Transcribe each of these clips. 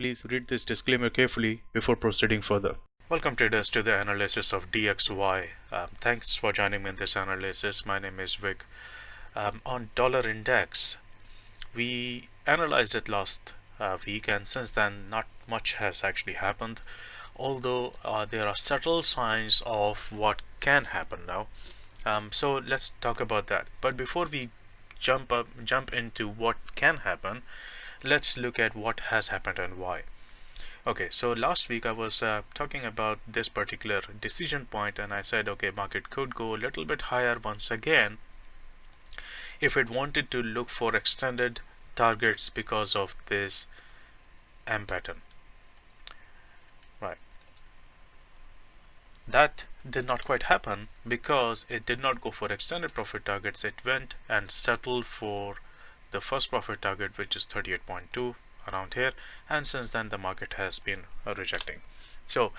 Please read this disclaimer carefully before proceeding further. Welcome traders to the analysis of DXY. Thanks for joining me in this analysis. My name is Vic. On Dollarindex, we analyzed it last week, and since then not much has actually happened, although there are subtle signs of what can happen now. So let's talk about that. But before we jump into what can happen, let's look at what has happened and why. Okay, so last week I was talking about this particular decision point, and I said, okay, market could go a little bit higher once again if it wanted to look for extended targets because of this M pattern. Right. That did not quite happen because it did not go for extended profit targets. It went and settled for the first profit target, which is 38.2 around here, and since then the market has been rejecting. So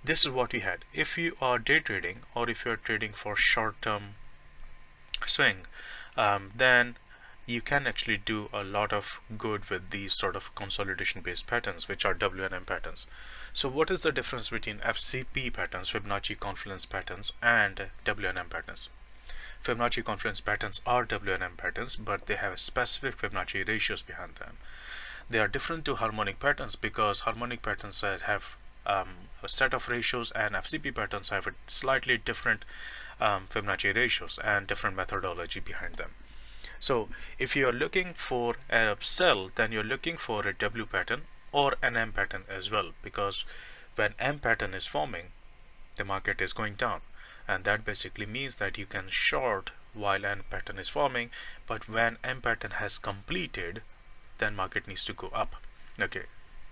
this is what we had. If you are day trading or if you're trading for short-term swing, then you can actually do a lot of good with these sort of consolidation based patterns, which are WNM patterns. So what is the difference between FCP patterns, Fibonacci Confluence patterns, and WNM patterns? Fibonacci Confluence patterns are WNM patterns, but they have specific Fibonacci ratios behind them. They are different to harmonic patterns because harmonic patterns have a set of ratios, and FCP patterns have a slightly different Fibonacci ratios and different methodology behind them. So if you are looking for a sell, then you're looking for a W pattern or an M pattern as well, because when M pattern is forming, the market is going down, and that basically means that you can short while M pattern is forming, but when M pattern has completed, then market needs to go up. Okay,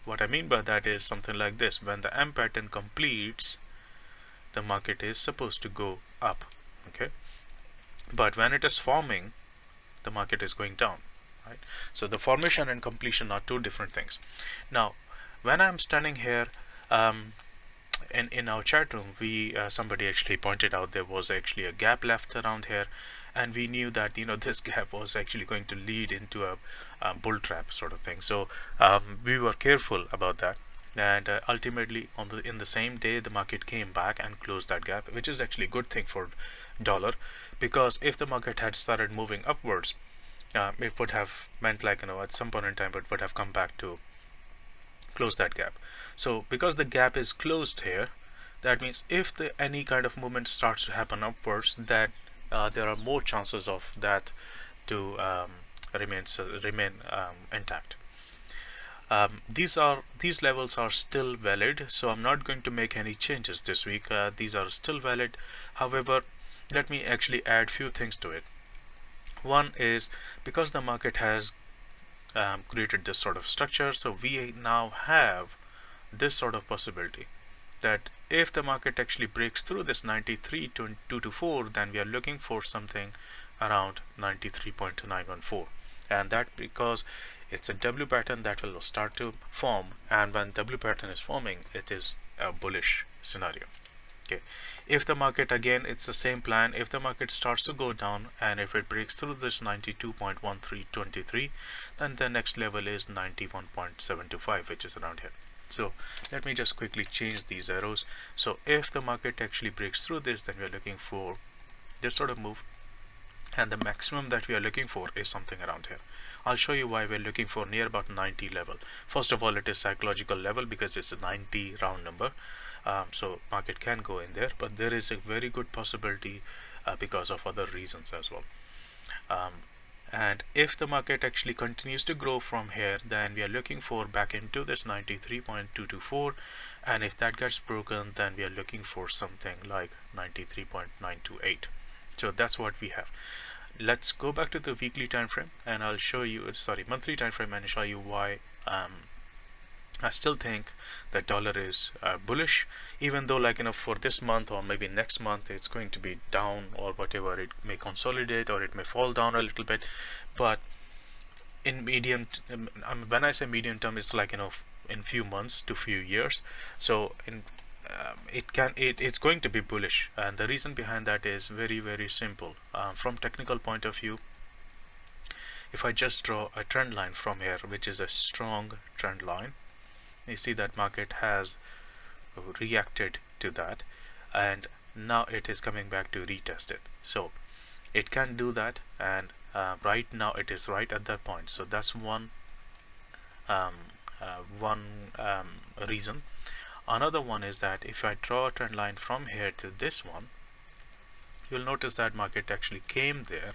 what I mean by that is something like this: when the M pattern completes, the market is supposed to go up. Okay, but when it is forming, the market is going down, right? So the formation and completion are two different things. Now when I'm standing here in our chat room, somebody actually pointed out there was actually a gap left around here, and we knew that this gap was actually going to lead into a bull trap sort of thing. So we were careful about that, and ultimately in the same day the market came back and closed that gap, which is actually a good thing for dollar, because if the market had started moving upwards, it would have meant at some point in time it would have come back to close that gap. So because the gap is closed here, that means if any kind of movement starts to happen upwards, that there are more chances of that to remain intact. These levels are still valid, so I'm not going to make any changes this week. These are still valid. However, let me actually add few things to it. One is, because the market has created this sort of structure, so we now have this sort of possibility that if the market actually breaks through this 93.224, then we are looking for something around 93.914, and that because it's a W pattern that will start to form, and when W pattern is forming, it is a bullish scenario. Okay, if the market, again, it's the same plan, if the market starts to go down and if it breaks through this 92.1323, then the next level is 91.725, which is around here. So let me just quickly change these arrows. So if the market actually breaks through this, then we are looking for this sort of move, and the maximum that we are looking for is something around here. I'll show you why we're looking for near about 90 level. First of all, it is psychological level because it's a 90 round number. So market can go in there, but there is a very good possibility because of other reasons as well. And if the market actually continues to grow from here, then we are looking for back into this 93.224, and if that gets broken, then we are looking for something like 93.928. so that's what we have. Let's go back to the weekly time frame, and I'll show you, monthly time frame, and show you why I still think that dollar is bullish, even though for this month or maybe next month it's going to be down or whatever. It may consolidate or it may fall down a little bit, but in medium when I say medium term, it's in few months to few years. So in it's going to be bullish, and the reason behind that is very, very simple. From technical point of view, if I just draw a trend line from here, which is a strong trend line, you see that market has reacted to that, and now it is coming back to retest it. So it can do that, and right now it is right at that point. So that's one reason. Another one is that if I draw a trend line from here to this one, you'll notice that market actually came there,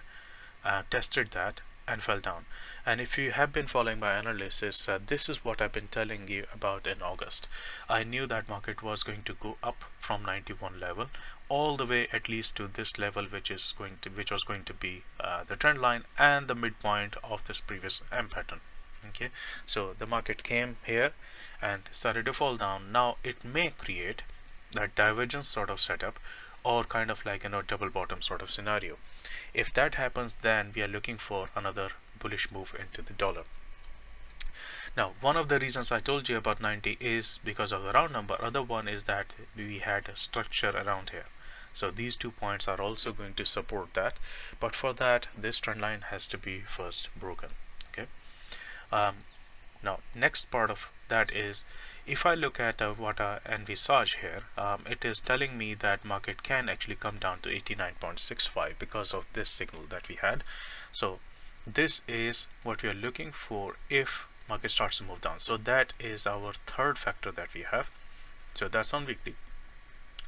tested that, and fell down. And if you have been following my analysis, this is what I've been telling you about in August. I knew that market was going to go up from 91 level all the way at least to this level, which was going to be the trend line and the midpoint of this previous M pattern. Okay, so the market came here and started to fall down. Now it may create that divergence sort of setup, or kind of like double bottom sort of scenario. If that happens, then we are looking for another bullish move into the dollar. Now, one of the reasons I told you about 90 is because of the round number. Other one is that we had a structure around here. So these 2 points are also going to support that. But for that, this trend line has to be first broken. Okay. Now, next part of that is, if I look at what I envisage here, it is telling me that market can actually come down to 89.65 because of this signal that we had. So this is what we are looking for if market starts to move down. So that is our third factor that we have. So that's on weekly.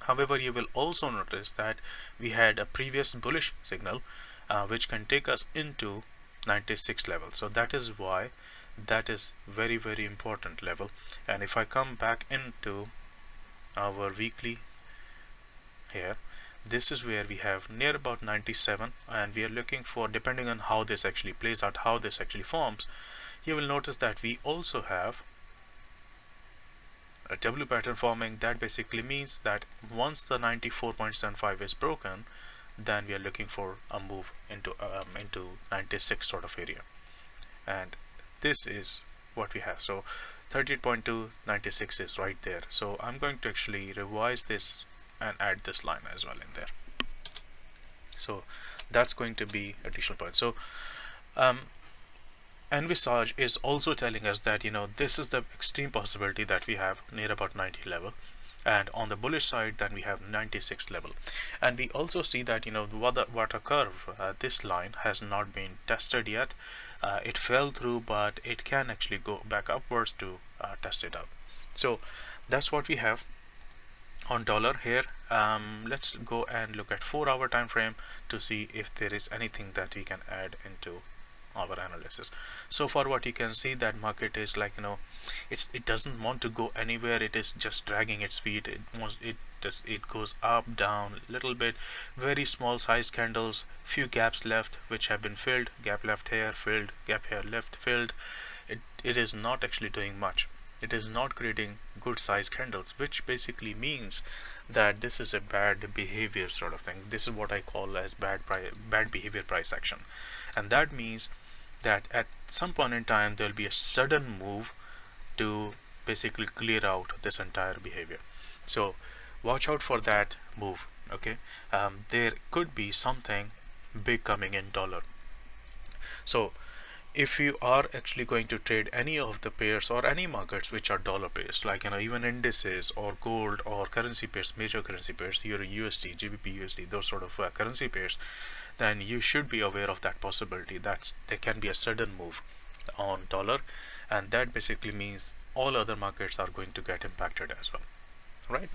However, you will also notice that we had a previous bullish signal which can take us into 96 level. So that is why that is very, very important level. And if I come back into our weekly here, this is where we have near about 97, and we are looking for, depending on how this actually plays out, how this actually forms, you will notice that we also have a W pattern forming. That basically means that once the 94.75 is broken, then we are looking for a move into 96 sort of area, and this is what we have. So 38.2, 96 is right there. So I'm going to actually revise this and add this line as well in there. So that's going to be additional point. So envisage is also telling us that this is the extreme possibility that we have near about 90 level, and on the bullish side then we have 96 level. And we also see that the water curve, this line has not been tested yet. It fell through, but it can actually go back upwards to test it out. So that's what we have on dollar here. Let's go and look at 4-hour time frame to see if there is anything that we can add into our analysis. So far what you can see, that market is like it doesn't want to go anywhere. It is just dragging its feet. It goes up, down a little bit, very small size candles, few gaps left which have been filled, gap left here, filled, gap here, left, filled. It is not actually doing much. It is not creating good size candles, which basically means that this is a bad behavior sort of thing. This is what I call as bad behavior price action, and that means that at some point in time there will be a sudden move to basically clear out this entire behavior. So watch out for that move. Okay, there could be something big coming in dollar. So if you are actually going to trade any of the pairs or any markets which are dollar based, like even indices or gold or currency pairs, major currency pairs, Euro USD, GBP USD, those sort of currency pairs, then you should be aware of that possibility that there can be a sudden move on dollar, and that basically means all other markets are going to get impacted as well, right?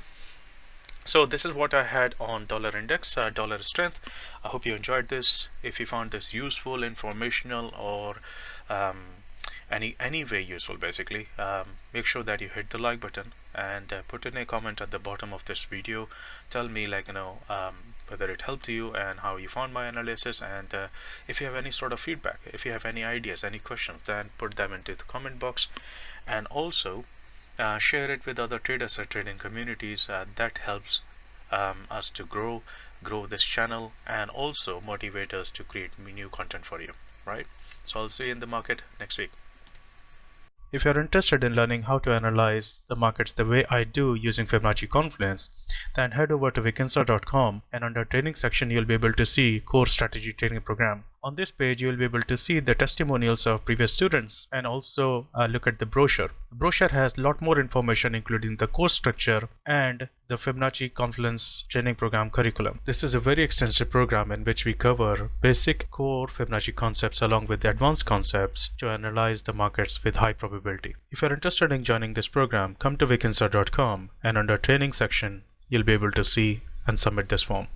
So this is what I had on dollar index, dollar strength. I hope you enjoyed this. If you found this useful, informational, or any way useful, basically, make sure that you hit the like button and put in a comment at the bottom of this video. Tell me whether it helped you and how you found my analysis, and if you have any sort of feedback, if you have any ideas, any questions, then put them into the comment box. And also share it with other traders or trading communities. That helps us to grow this channel and also motivate us to create new content for you, right? So I'll see you in the market next week. If you're interested in learning how to analyze the markets the way I do using Fibonacci Confluence, then head over to Vikinsa.com, and under training section you'll be able to see core strategy training program. On this page, you will be able to see the testimonials of previous students and also look at the brochure. The brochure has a lot more information, including the course structure and the Fibonacci Confluence training program curriculum. This is a very extensive program in which we cover basic core Fibonacci concepts along with the advanced concepts to analyze the markets with high probability. If you're interested in joining this program, come to vikinsa.com and under training section, you'll be able to see and submit this form.